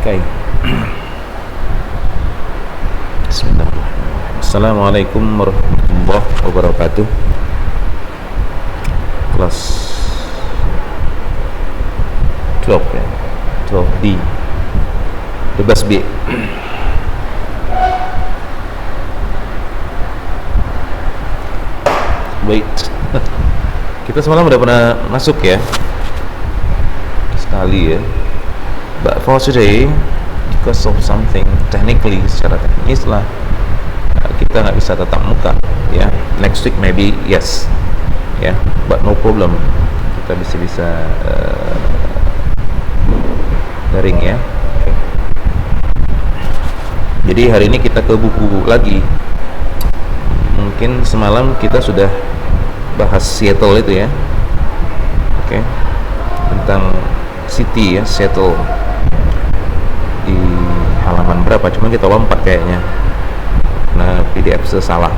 Okay. Bismillahirrahmanirrahim. Assalamualaikum warahmatullahi wabarakatuh. Kelas 12 ya. 12D. 12B. Wait. Kita semalam udah pernah masuk ya. Sekali ya. But for today, because of something technically, secara teknis lah, kita nggak bisa tatap muka ya. Next week maybe yes ya, but no problem, kita bisa daring ya. Okay. Jadi hari ini kita ke buku lagi. Mungkin semalam kita sudah bahas Seattle itu ya, oke, tentang city ya, Seattle, di halaman berapa, cuma kita lompat kayaknya, nah PDF salah.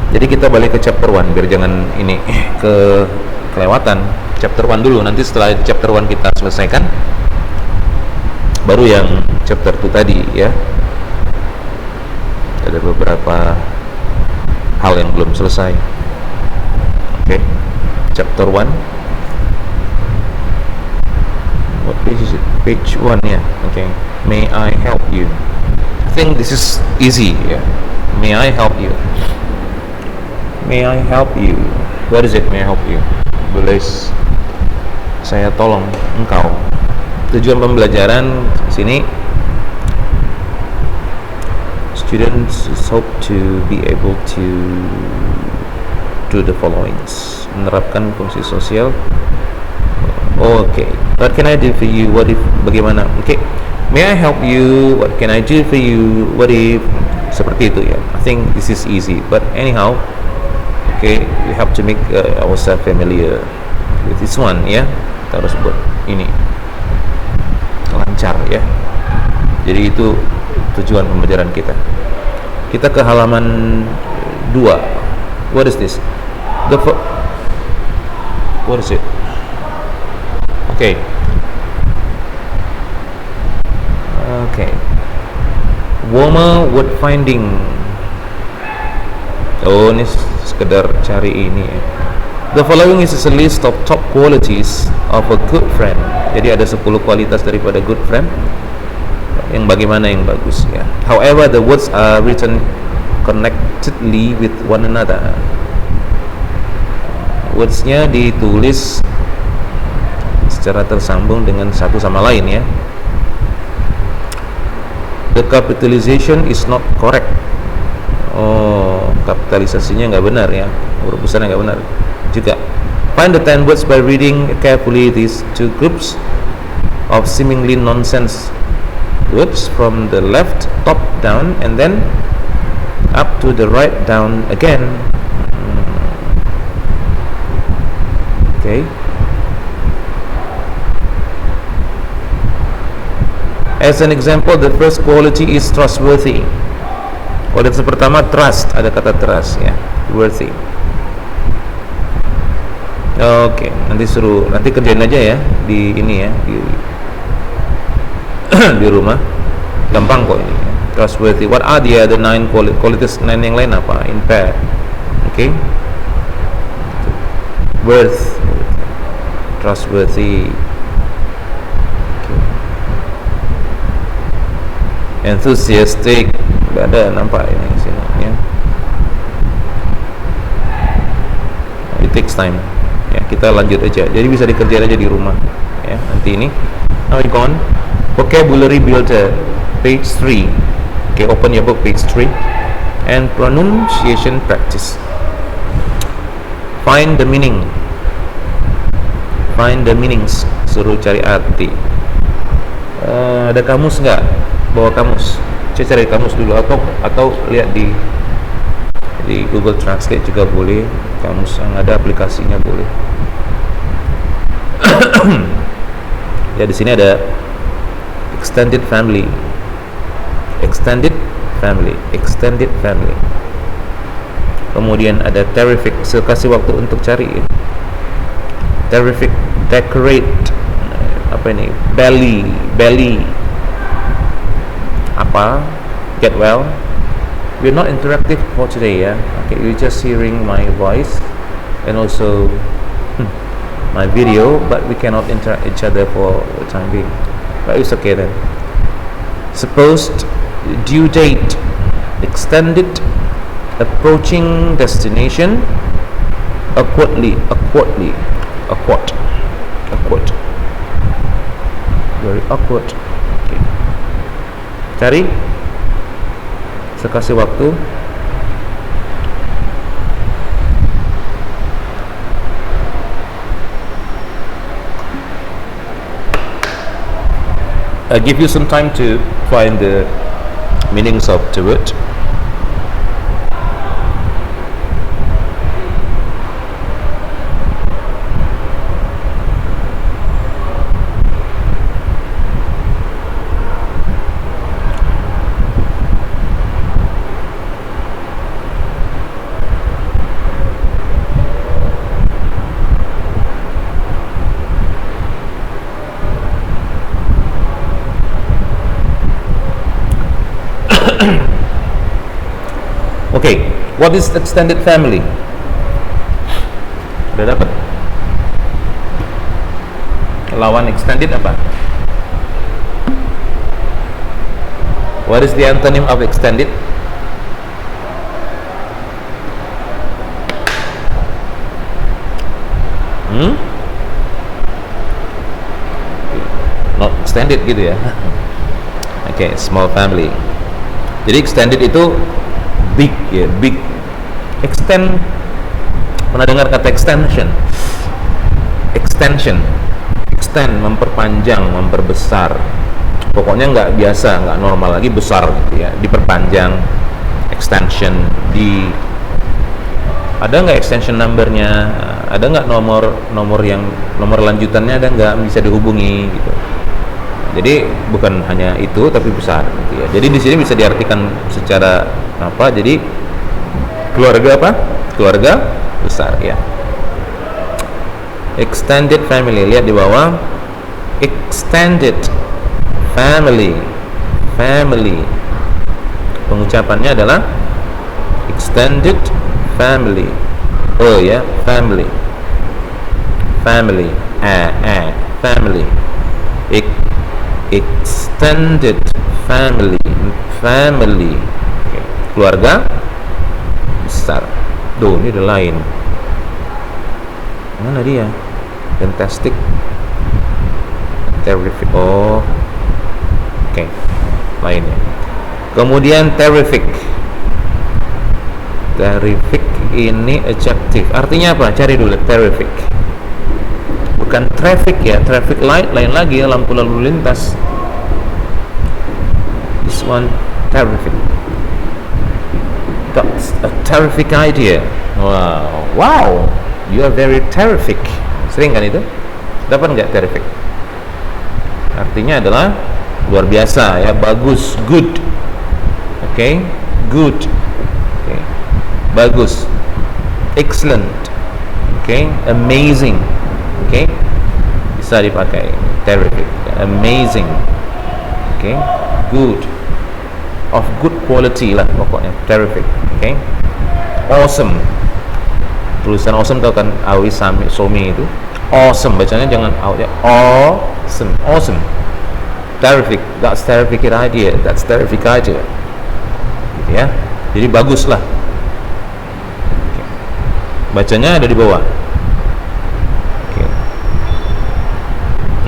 Jadi kita balik ke chapter 1 biar jangan ini kelewatan. Chapter 1 dulu, nanti setelah chapter 1 kita selesaikan baru yang chapter 2 tadi ya. Ada beberapa hal yang belum selesai. Oke, chapter 1. What page is it? Page 1 ya. Okay. May I help you? I think this is easy ya. May I help you? May I help you? What is it? May I help you? Boleh saya tolong engkau? Tujuan pembelajaran sini, students hope to be able to do the following: menerapkan fungsi sosial. Okay, what can I do for you? What if? Bagaimana? Okay, may I help you? What can I do for you? What if? Seperti itu ya. I think this is easy, but anyhow, okay, we have to make ourselves familiar with this one ya. Kita harus buat ini lancar ya. Jadi itu tujuan pembelajaran kita. Kita ke halaman 2. What is this? What is it? Okay. Warmer word finding. Oh, ini sekedar cari ini ya. The following is a list of top qualities of a good friend. Jadi ada 10 kualitas daripada good friend. Yang bagaimana yang bagus ya. However, the words are written connectedly with one another. Words-nya ditulis secara tersambung dengan satu sama lain ya. The capitalization is not correct. Oh, kapitalisasinya nggak benar ya, huruf besarnya nggak benar juga. Find the 10 words by reading carefully these two groups of seemingly nonsense words from the left top down and then up to the right down again. Okay. As an example, the first quality is trustworthy. Kualitas pertama trust, ada kata trust ya, worthy. Oke, nanti kerjain aja ya di ini ya, di rumah. Gampang kok ini ya. Trustworthy. What are the other 9 qualities? 9 yang lain apa? In pair. Okay. Worth, trustworthy, enthusiastic, ada nampak ini sini ya. It takes time ya, kita lanjut aja, jadi bisa dikerjain aja di rumah ya nanti ini. Now we go on. Vocabulary builder, page 3. Okay, open your book, page 3. And pronunciation practice. Find the meaning. Find the meanings. Suruh cari arti. Ada kamus nggak? Bawa kamus. Saya cari kamus dulu atau lihat di Google Translate juga boleh. Kamus yang ada aplikasinya boleh. Ya di sini ada extended family. Kemudian ada terrific. Saya kasih waktu untuk cari. Terrific, decorate, apa ini? Belly, apa, get well. We're not interactive for today, yeah. Okay, you're just hearing my voice and also my video, but we cannot interact each other for the time being. But it's okay then. Supposed due date extended, approaching destination, awkward, very awkward. Okay. Cari, saya kasih waktu. I give you some time to find the meanings of the word. Okay, what is extended family? Sudah dapat? Lawan extended apa? What is the antonym of extended? Not extended gitu ya. Okay, small family. Jadi extended itu big ya, big. Extend, pernah dengar kata extension? Extension, extend, memperpanjang, memperbesar. Pokoknya nggak biasa, nggak normal lagi, besar gitu ya, diperpanjang. Extension, ada nggak extension numbernya, ada nggak nomor lanjutannya, ada nggak, bisa dihubungi gitu. Jadi bukan hanya itu tapi besar gitu ya. Jadi di sini bisa diartikan secara apa? Jadi keluarga apa? Keluarga besar ya. Extended family, lihat di bawah. Extended family. Pengucapannya adalah extended family. Oh ya, family. Family. Extended family. Okay. Keluarga besar. Tuh, ini ada lain. Mana dia? Fantastic, terrific. Oh, oke, lainnya. Kemudian terrific. Terrific ini adjective. Artinya apa? Cari dulu terrific. Bukan traffic ya, traffic light lain lagi ya, lampu lalu lintas. This one terrific. Got a terrific idea. Wow, you are very terrific. Sering kan itu? Dapat nggak terrific? Artinya adalah luar biasa ya, bagus, good. Okay, good. Okay, bagus, excellent. Okay, amazing. Okay, bisa dipakai terrific, amazing. Okay, good, of good quality lah pokoknya, terrific. Okay, awesome. Tulisan awesome tau kan, awi sami somi itu awesome, bacanya jangan ya, awesome, awesome. Terrific, that's terrific idea, that's terrific idea. Gitu ya, jadi bagus lah. Okay. Bacanya ada di bawah.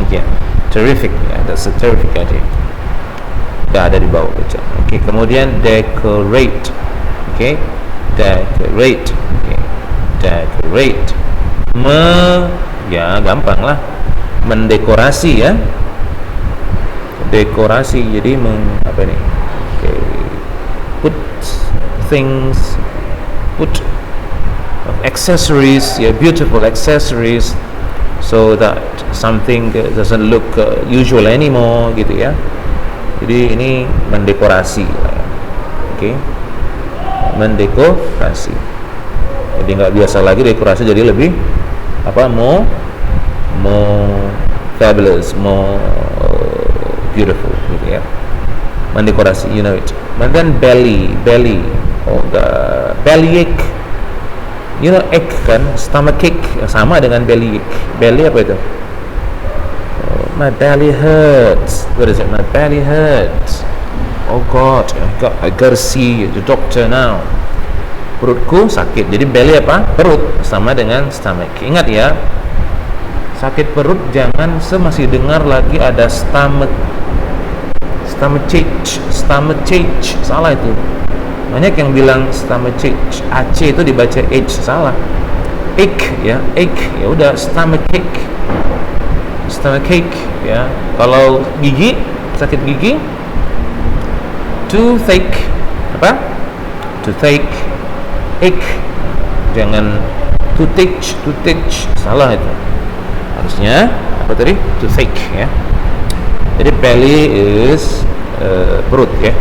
Yeah, terrific. Yeah, that's a terrific idea. Dah ada di bawah baca. Okay, kemudian decorate. Okay, decorate. Okay, decorate. Ya gampang lah. Mendekorasi ya. Dekorasi. Jadi apa nih? Okay, put things, put accessories. Yeah, beautiful accessories. So that something doesn't look usual anymore gitu ya. Jadi ini mendekorasi, oke? Mendekorasi. Jadi nggak biasa lagi dekorasi, jadi lebih apa? More fabulous, more beautiful gitu ya. mendekorasi, you know it. And then belly, oh the belly ache, you know ache kan, stomach ache sama dengan belly ache. Belly apa itu? Oh, my belly hurts. What is it? My belly hurts. Oh God, I gotta see the doctor now. Perutku sakit. Jadi belly apa? Perut, sama dengan stomach. Ingat ya, sakit perut jangan semasih dengar lagi ada stomach ache, salah itu. Banyak yang bilang stomach ache, AC itu dibaca H, salah. Ache ya, ache ya udah stomach ache ya. Kalau gigi, sakit gigi, toothache, apa? Toothache, ache, jangan toothache, salah itu. Harusnya apa tadi? Toothache ya. Jadi belly is perut ya.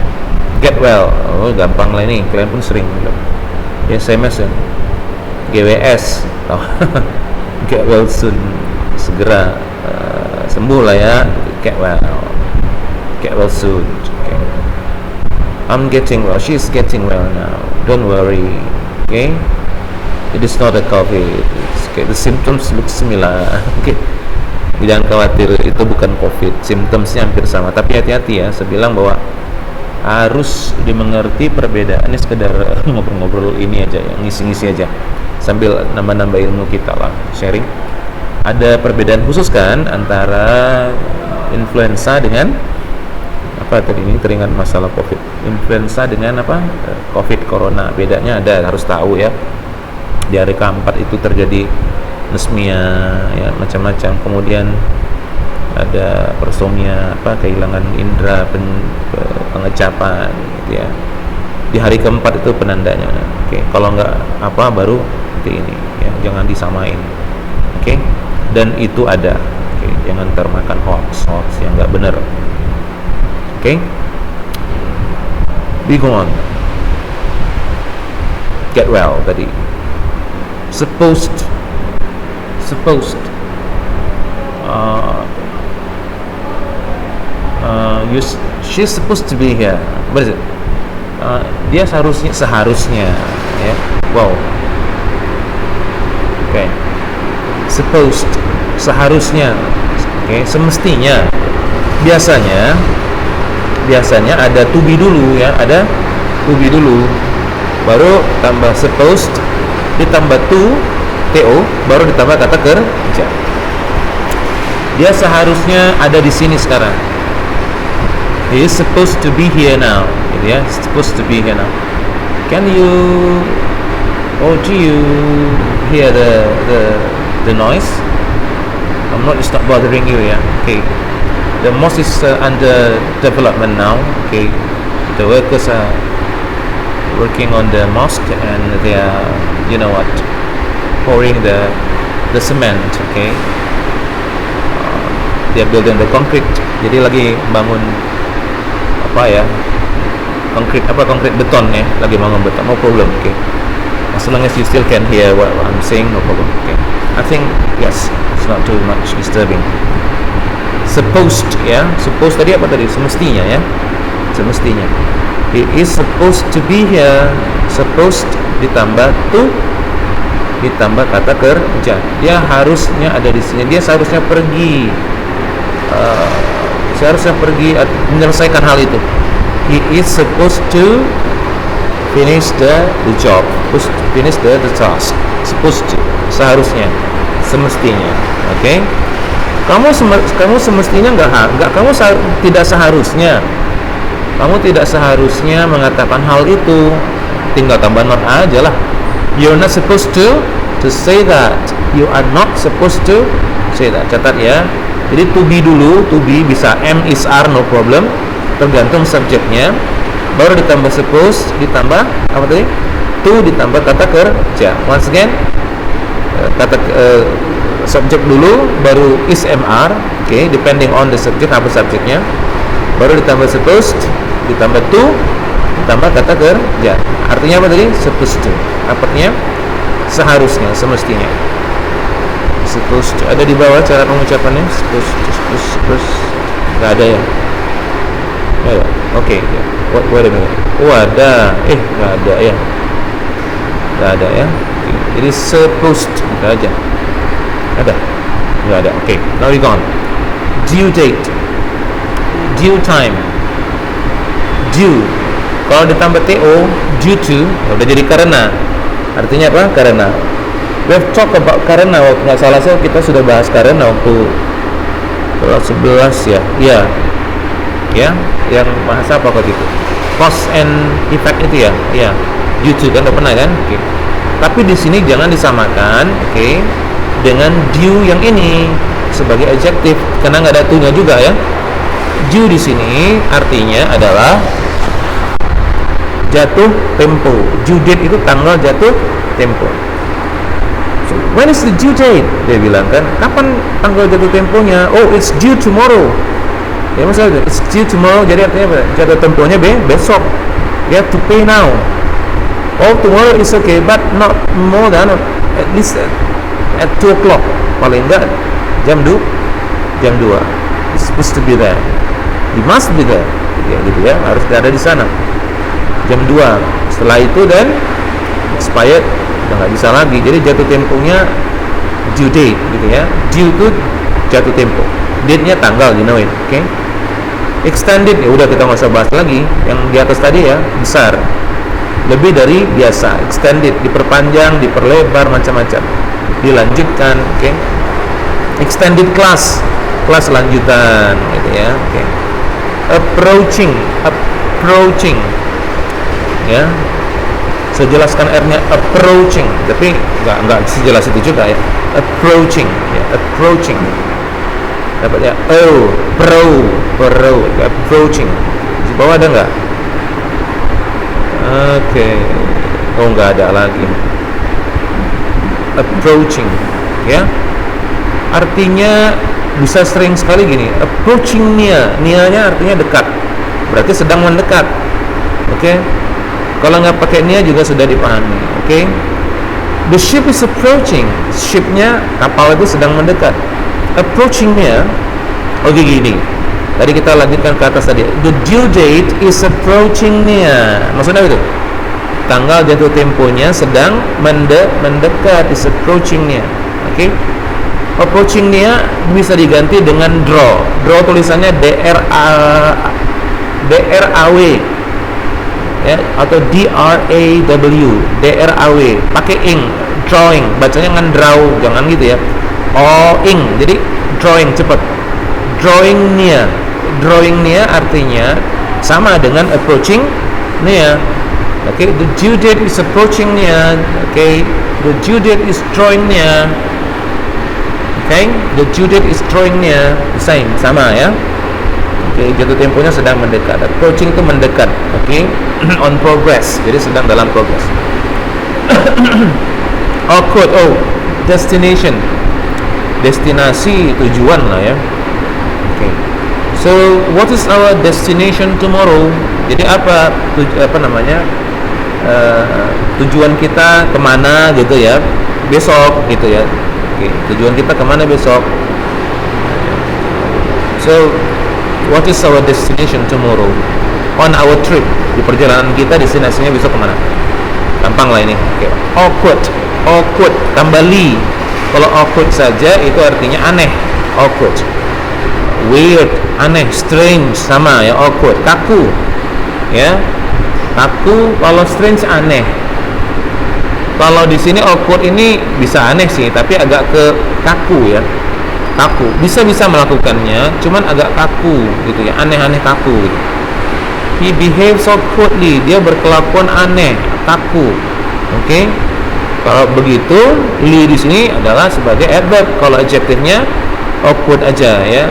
Get well, oh gampang lah ini, kalian pun sering ya, SMS ya, GWS, oh, get well soon, segera sembuh lah ya, get well soon. Okay. I'm getting well, she's getting well now, don't worry, okay, it is not a COVID, okay. The symptoms look similar, okay. Jangan khawatir, itu bukan COVID, symptomsnya hampir sama, tapi hati-hati ya, saya bilang bahwa harus dimengerti perbedaannya, sekedar ngobrol-ngobrol ini aja ya, ngisi-ngisi aja sambil nambah-nambah ilmu kita lah, sharing. Ada perbedaan khusus kan antara influenza dengan apa tadi, ini teringat masalah COVID, influenza dengan apa, COVID corona, bedanya ada, harus tahu ya. Di hari keempat itu terjadi anosmia ya, macam-macam, kemudian ada persomnia, apa, kehilangan indera pengecapan gitu ya. Di hari keempat itu penandanya. Oke, kalau nggak apa baru seperti ini ya, jangan disamain. Oke, dan itu ada. Oke, jangan termakan hoax yang nggak benar. Oke, we go on. Get well tadi. Supposed she's supposed to be here. What is it? Dia seharusnya ya. Wow. Okay. Supposed, seharusnya. Okay. Semestinya. Biasanya ada to be dulu ya, ada to be dulu, baru tambah supposed, ditambah to baru ditambah kata kerja. Dia seharusnya ada di sini sekarang. He is supposed to be here now. Yeah, supposed to be here now. Can you, do you hear the noise? It's not bothering you, yeah. Okay. The mosque is under development now. Okay. The workers are working on the mosque and they are, you know what, pouring the cement. Okay. They are building the concrete. Jadi lagi bangun concrete beton ya, lagi bangun beton, no problem. Okay, as long as you still can hear what I'm saying, no problem. Okay, I think yes, it's not too much disturbing. Supposed ya, supposed tadi apa tadi? Semestinya ya, semestinya. He is supposed to be here. Supposed ditambah to, ditambah kata kerja. Dia harusnya ada di sini. Dia seharusnya pergi. Menyelesaikan hal itu. He is supposed to finish the job, finish the task. Supposed to, seharusnya, semestinya. Okay? Kamu semestinya tidak seharusnya. Kamu tidak seharusnya mengatakan hal itu. Tinggal tambah not aja lah. You're not supposed to say that. You are not supposed to say that. Catat ya. Jadi to be dulu, to be bisa am, is, are, no problem, tergantung subjeknya. Baru ditambah suppose, ditambah apa tadi? To ditambah kata kerja. Once again, subjek dulu, baru is, am, are. Okay, depending on the subject, apa subjeknya. Baru ditambah supposed, ditambah to, ditambah kata kerja. Artinya apa tadi? Supposed to. Artinya seharusnya, semestinya. Supposed to. Ada di bawah cara pengucapannya. Supposed. Nggak ada ya? Oke, wait a minute. Oh ada, nggak ada ya, nggak ada ya. Okay. It is supposed, kita aja. Ada, nggak ada. Oke, now we gone. Due date, due time, due. Kalau ditambah to, due to, udah jadi karena. Artinya apa? Karena. We have talk about karena. Waktu nggak salah saya kita sudah bahas karena waktu kelas 11 ya. Iya. Ya, yang bahasa apa waktu itu? Cause and effect itu ya. Iya. Due to kan udah pernah kan? Oke. Tapi di sini jangan disamakan, oke, dengan due yang ini sebagai adjektif karena nggak ada to-nya juga ya. Due di sini artinya adalah jatuh tempo. Due date itu tanggal jatuh tempo. So, when is the due date? Dia bilang kan, kapan tanggal jatuh temponya? Oh, it's due tomorrow. Ya maksudnya it's due tomorrow. Jadi artinya apa? Jatuh temponya besok. You have to pay now. Oh, tomorrow is okay, but not more than at least at 2 o'clock. Paling enggak jam 2. It's supposed to be there. You must be there. Ya gitu ya, harus ada di sana. Jam 2. Setelah itu dan expired, udah nggak bisa lagi. Jadi jatuh temponya due date gitu ya. Due itu jatuh tempo, date-nya tanggal, you know it. Okay. Extended ya udah kita nggak usah bahas lagi. Yang di atas tadi ya besar, lebih dari biasa. Extended diperpanjang, diperlebar, macam-macam, dilanjutkan. Okay. Extended class, kelas lanjutan gitu ya. Okay. Approaching ya, saya jelaskan R-nya approaching, tapi nggak sejelas itu juga ya. Approaching ya, approaching dapat ya. Oh, pro approaching di bawah ada nggak? Oke. Oh, nggak ada lagi. Approaching ya, artinya bisa sering sekali gini. Approaching nianya artinya dekat, berarti sedang mendekat. Oke. Kalau nggak pakai nia juga sudah dipahami. Oke. The ship is approaching. Shipnya, kapal itu sedang mendekat. Approachingnya, oke gini. Tadi kita lanjutkan ke atas tadi. The due date is approaching near. Maksudnya itu, tanggal jatuh temponya sedang mendekat. Is approaching near. Oke. Approaching near bisa diganti dengan draw. Draw tulisannya DRAW. Ya, atau DRAW, pakai ing, drawing, bacanya kan draw, jangan gitu ya. Ing, jadi drawing cepat. Drawing near artinya sama dengan approaching near. Okay, the due date is approaching near. Okay, the due date is drawing near. Okay, the due date is drawing near. Same, sama ya. Okay, jatuh temponya sedang mendekat. Approaching itu mendekat. Okay, on progress. Jadi sedang dalam progress. Destination. Destinasi, tujuan lah ya. Okay. So, what is our destination tomorrow? Jadi apa namanya? Tujuan kita kemana gitu ya? Besok gitu ya. Okay. Tujuan kita kemana besok? So, what is our destination tomorrow? On our trip, di perjalanan kita destinasinya besok kemana? Gampang lah ini. Okay. Awkward tambah li. Kalau awkward saja itu artinya aneh. Awkward. Weird, aneh, strange sama ya. Awkward, kaku. Ya. Kaku, kalau strange aneh. Kalau di sini awkward ini bisa aneh sih, tapi agak ke kaku ya. Kaku, bisa melakukannya, cuman agak kaku gitu ya, aneh-aneh kaku gitu. He behaves awkwardly, dia berkelakuan aneh, kaku. Oke. Kalau begitu, li di sini adalah sebagai adverb. Kalau adjektifnya awkward aja ya.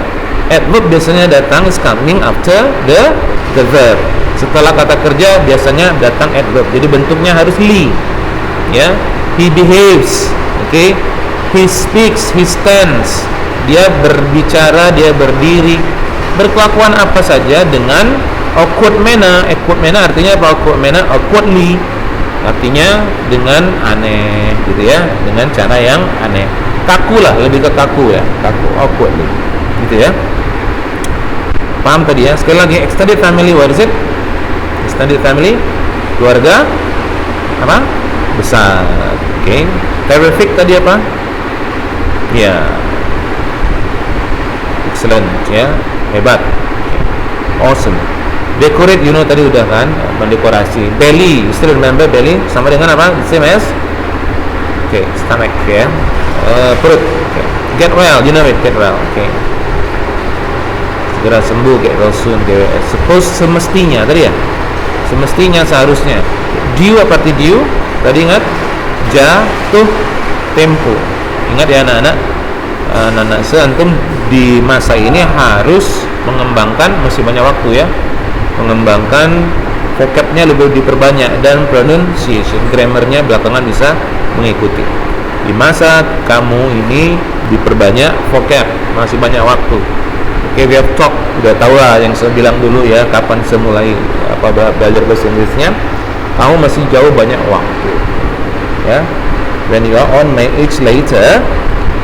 Adverb biasanya datang is coming after the verb. Setelah kata kerja biasanya datang adverb. Jadi bentuknya harus li. Ya. He behaves, oke. He speaks, he stands. Dia berbicara, dia berdiri, berkelakuan apa saja dengan awkward manner. Awkward manner artinya apa? Awkward manner, awkwardly artinya dengan aneh gitu ya, dengan cara yang aneh. Kaku lah, lebih ke kaku ya, kaku, awkwardly gitu ya. Paham tadi ya? Sekali lagi, extended family, what is it? Extended family, keluarga apa? Besar. Oke. Terrific tadi apa? Ya. Excellent, ya. Hebat. Awesome. Decorate, you know tadi udah kan, mendekorasi. Belly, still remember belly sama dengan apa? Same as stomach, ya. Perut. Get well, you know it, get well. Segera sembuh, get well soon. Semestinya tadi ya. Semestinya, seharusnya. Due apa arti due? Tadi ingat? Jatuh tempo. Ingat ya anak-anak? Anak-anak seantum di masa ini harus mengembangkan, masih banyak waktu ya, mengembangkan vocabnya lebih diperbanyak dan pronunciation, grammarnya belakangan bisa mengikuti. Di masa kamu ini diperbanyak vocab, masih banyak waktu. We have talk, udah tahu lah yang saya bilang dulu ya, kapan saya mulai belajar bahasa Inggrisnya. Kamu masih jauh banyak waktu ya. When you are on my age later,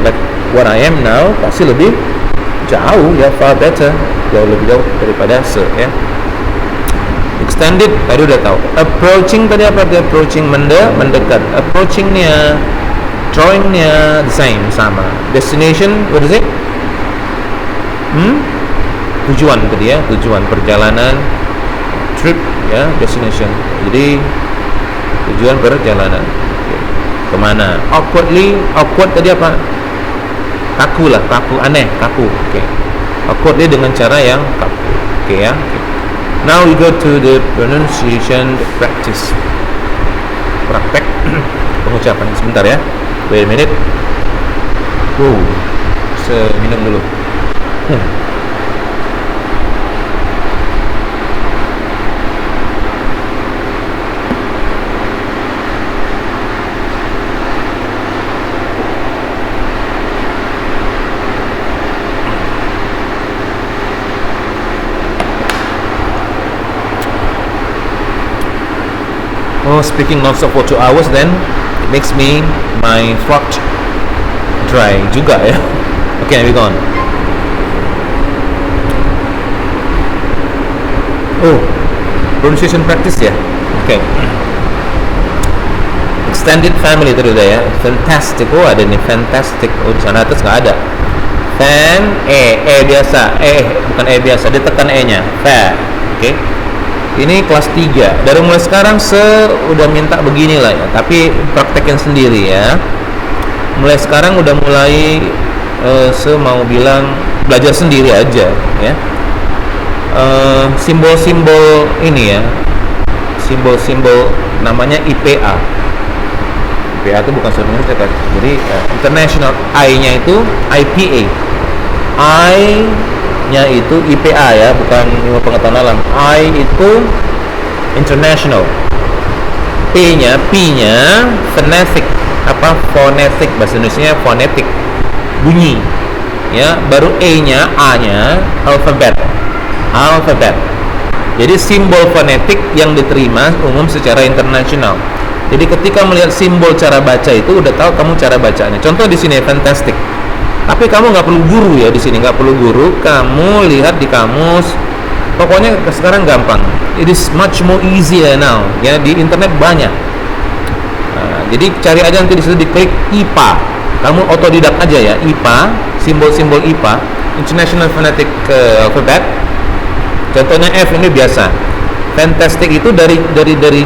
like what I am now, pasti lebih jauh ya, far better, jauh lebih jauh daripada ya. Extended tadi udah tahu. Approaching tadi apa? Approaching, mendekat. Approachingnya, drawingnya the same, sama. Destination, what is it? Tujuan tadi ya, tujuan perjalanan, trip ya, destination. Jadi tujuan perjalanan. Kemana? Awkward tadi apa? Kaku lah, kaku, aneh, kaku. Awkward dia dengan cara yang kaku. Ya. Now we go to the pronunciation, the practice. Praktek pengucapan. Sebentar ya. Wait a minute. Minum dulu. Speaking non-stop for 2 hours, then it makes my throat dry juga ya. Okay, we go on. Pronunciation practice ya. Extended family tadi udah ya. Fantastic. Ada nih fantastic. Di sana atas nggak ada. Biasa. Bukan biasa. Dia tekan nya. Ini kelas 3. Dari mulai sekarang udah minta beginilah ya. Tapi praktekin sendiri ya. Mulai sekarang udah mulai mau bilang belajar sendiri aja ya. Simbol-simbol ini ya. Simbol-simbol namanya IPA. IPA itu bukan sebenarnya kan. Jadi international, I-nya itu IPA. I-nya itu IPA ya, bukan ilmu pengetahuan alam. I itu international. P-nya phonetic. Phonetic, bahasa Indonesia phonetic, bunyi ya. Baru A-nya, A-nya alfabet. Jadi simbol fonetik yang diterima umum secara internasional. Jadi ketika melihat simbol cara baca itu udah tahu kamu cara bacanya. Contoh di sini fantastic. Tapi kamu nggak perlu guru ya di sini, nggak perlu guru. Kamu lihat di kamus. Pokoknya sekarang gampang. It is much more easier now. Ya di internet banyak. Jadi cari aja nanti di situ, diklik IPA. Kamu otodidak aja ya, IPA, simbol-simbol IPA, International Phonetic Alphabet. Contohnya F ini biasa. Fantastic itu dari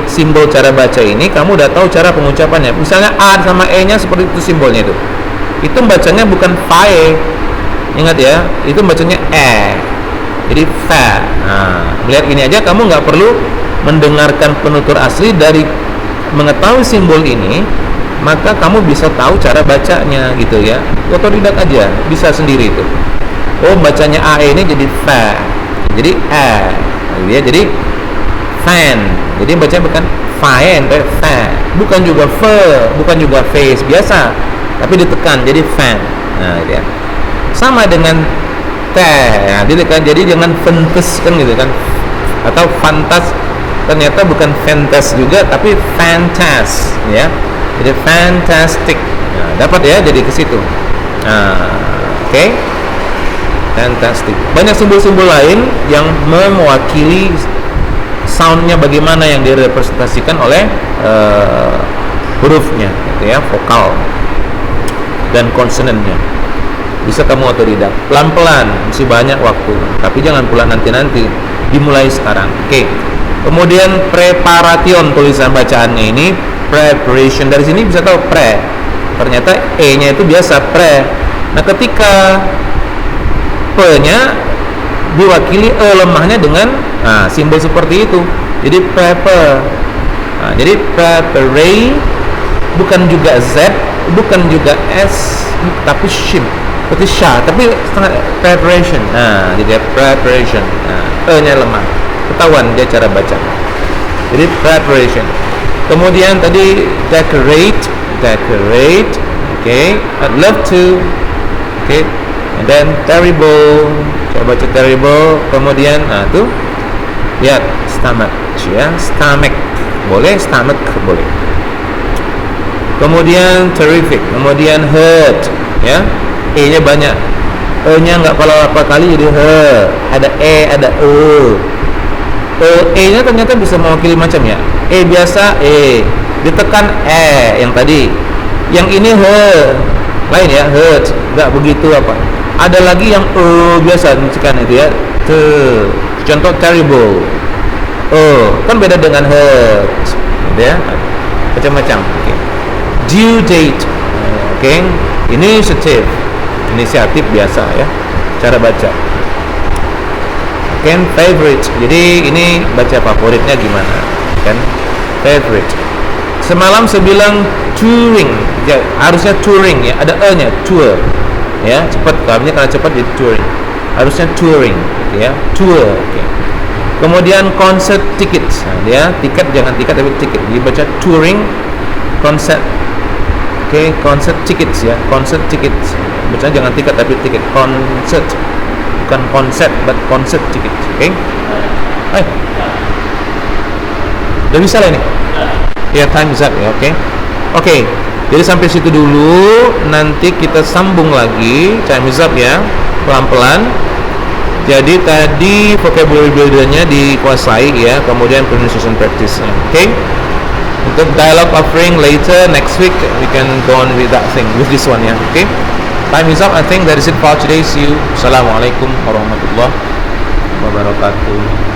simbol cara baca ini kamu udah tahu cara pengucapannya. Misalnya A sama E-nya seperti itu simbolnya itu. Itu bacanya bukan fae. Ingat ya, itu bacanya E. Jadi fa. Melihat ini aja kamu nggak perlu mendengarkan penutur asli. Dari mengetahui simbol ini, maka kamu bisa tahu cara bacanya gitu ya. Otodidak aja, bisa sendiri itu. Bacanya AE ini jadi fa. Jadi ya, jadi fan. Jadi bacanya bukan fan, fa. Bukan juga bukan juga face biasa, tapi ditekan jadi fan. Nah, gitu ya. Sama dengan teh. Jadi jangan fantas kan gitu kan. Atau fantas, ternyata bukan fantas juga, tapi fantas ya. Jadi fantastic. Dapat ya, jadi ke situ. Oke. Fantastic. Banyak simbol-simbol lain yang mewakili soundnya bagaimana yang direpresentasikan oleh hurufnya, gitu ya, vokal dan konsonannya. Bisa kamu otodidak, pelan-pelan, masih banyak waktu, tapi jangan pula nanti-nanti, dimulai sekarang. Oke. Kemudian preparation, tulisan bacaannya ini preparation, dari sini bisa tahu pre, ternyata e-nya itu biasa pre. Nah, ketika P-nya diwakili E lemahnya dengan simbol seperti itu. Jadi prepare. Nah, jadi prepare bukan juga Z, bukan juga S, tapi shin. Seperti sha, tapi setengah preparation. Nah, jadi preparation. Nah, E-nya lemah. Ketahuan dia cara baca. Jadi preparation. Kemudian tadi decorate. Okay. I'd love to. Okay. And then terrible, coba baca terrible. Kemudian tuh lihat stomach, ya, stomach boleh, stomach boleh. Kemudian terrific, kemudian hurt, ya, e nya banyak, e nya nggak kalau apa kali jadi he, ada e, ada e nya ternyata bisa mewakili macam, ya, e biasa e, ditekan e yang tadi, yang ini he lain, ya, hurt nggak begitu apa. Ada lagi yang biasa kan itu, ya, contoh terrible, kan beda dengan hurt, ya, macam-macam. Okay. Due date, okay. Inisiatif biasa, ya, cara baca. Kan favorite, jadi ini baca favoritnya gimana, kan, favorite. Semalam saya bilang touring, ya, harusnya touring, ya, ada e-nya, tour, ya, cepat, karena cepat jadi touring, harusnya touring, ya, tour. Okay. Kemudian concert tickets, ya, tiket jangan tiket tapi tiket, dibaca touring concert. Okay, concert tickets, ya, concert tickets, baca jangan tiket tapi tiket, concert, bukan concert but concert tickets. Okay, udah bisa lah ini, ya, time is up, ya. Oke. Jadi sampai situ dulu, nanti kita sambung lagi, time is up, ya, pelan-pelan. Jadi tadi vocabulary builder-nya dikuasai, ya, kemudian pronunciation practice-nya. Oke. Untuk dialogue offering later next week we can go on with that thing, with this one, ya. Oke. Time is up. I think that is it for today. See you. Assalamualaikum warahmatullahi wabarakatuh.